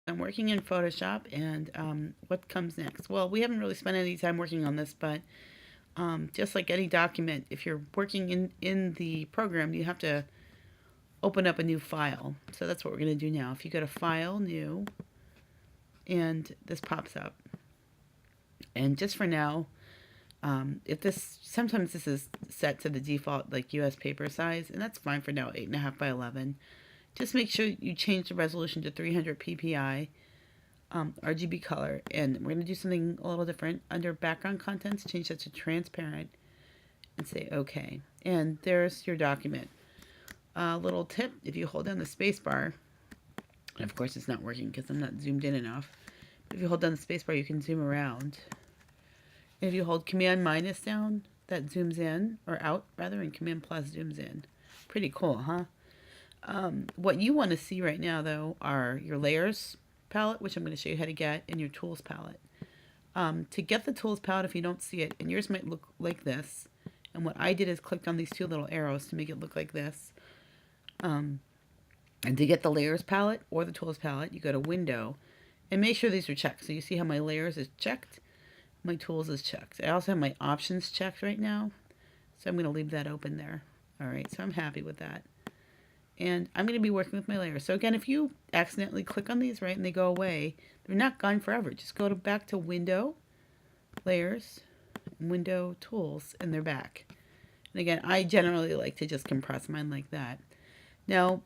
I'm working in Photoshop, and what comes next? Well, we haven't really spent any time working on this, but just like any document, if you're working in the program, you have to open up a new file. So that's what we're going to do now. If you go to File, New, and this pops up. And just for now, if this, sometimes this is set to the default like US paper size, and that's fine for now, 8.5 by 11. Just make sure you change the resolution to 300 ppi, RGB color, and we're going to do something a little different. Under background contents, change that to transparent and say OK. And there's your document. Little tip, if you hold down the space bar, and of course it's not working because I'm not zoomed in enough, but if you hold down the space bar, you can zoom around. And if you hold Command minus down, that zooms in, or out rather, and Command plus zooms in. Pretty cool, huh? What you want to see right now, though, are your layers palette, which I'm going to show you how to get, and your tools palette. To get the tools palette, if you don't see it, and yours might look like this, and what I did is clicked on these two little arrows to make it look like this. And to get the layers palette or the tools palette, you go to Window, and make sure these are checked. So you see how my layers is checked, my tools is checked. I also have my options checked right now, so I'm going to leave that open there. All right, so I'm happy with that. And I'm going to be working with my layers. So again, if you accidentally click on these, right, and they go away, they're not gone forever. Just go back to Window, Layers, Window, Tools, and they're back. And again, I generally like to just compress mine like that. Now,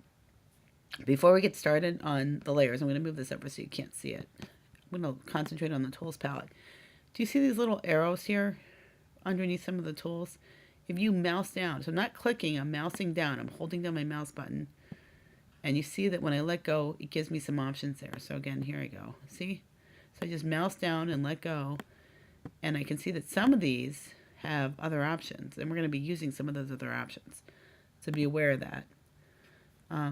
before we get started on the layers, I'm going to move this over so you can't see it. I'm going to concentrate on the tools palette. Do you see these little arrows here underneath some of the tools? If you mouse down, so I'm not clicking, I'm mousing down. I'm holding down my mouse button. And you see that when I let go, it gives me some options there. So again, here I go. See? So I just mouse down and let go. And I can see that some of these have other options. And we're going to be using some of those other options. So be aware of that.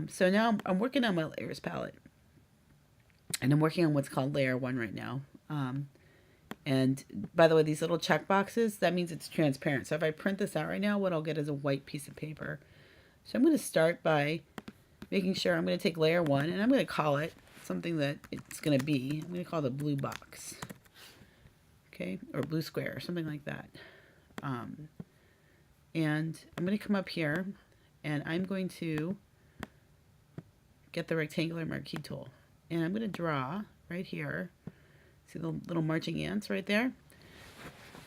So now I'm working on my layers palette. And I'm working on what's called layer 1 right now. And by the way, these little check boxes, that means it's transparent. So if I print this out right now, what I'll get is a white piece of paper. So I'm going to start by making sure I'm going to take layer 1, and I'm going to call it something that it's going to be. I'm going to call it the blue box. Okay, or blue square, or something like that. And I'm going to come up here, and I'm going to get the rectangular marquee tool. And I'm going to draw right here. See the little marching ants right there?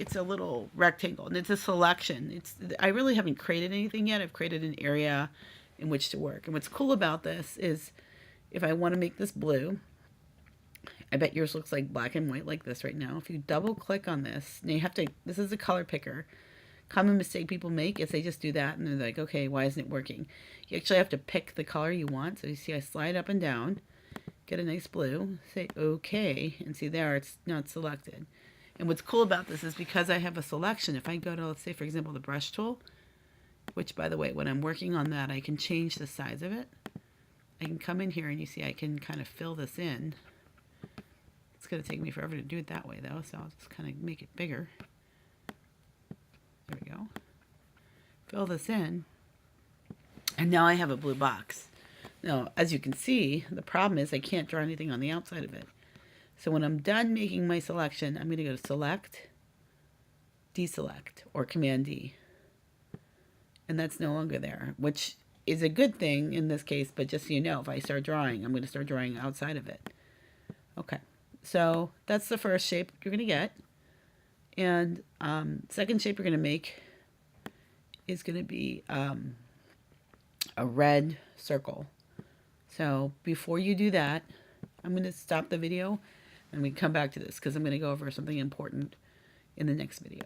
It's a little rectangle, and it's a selection. I really haven't created anything yet. I've created an area in which to work. And what's cool about this is if I want to make this blue, I bet yours looks like black and white like this right now. If you double click on this, now you have to, this is a color picker. Common mistake people make is they just do that and they're like, okay, why isn't it working? You actually have to pick the color you want. So you see I slide up and down, get a nice blue, say okay, and see there it's not selected. And what's cool about this is because I have a selection, if I go to, let's say for example, the brush tool, which by the way, when I'm working on that, I can change the size of it. I can come in here and you see I can kind of fill this in. It's going to take me forever to do it that way though, so I'll just kind of make it bigger. There we go. Fill this in. And now I have a blue box. Now, as you can see, the problem is I can't draw anything on the outside of it. So when I'm done making my selection, I'm going to go to Select, Deselect, or Command D. And that's no longer there, which is a good thing in this case, but just so you know, if I start drawing, I'm going to start drawing outside of it. Okay, so that's the first shape you're going to get. And second shape you're going to make is going to be a red circle. So before you do that, I'm going to stop the video and we come back to this because I'm going to go over something important in the next video.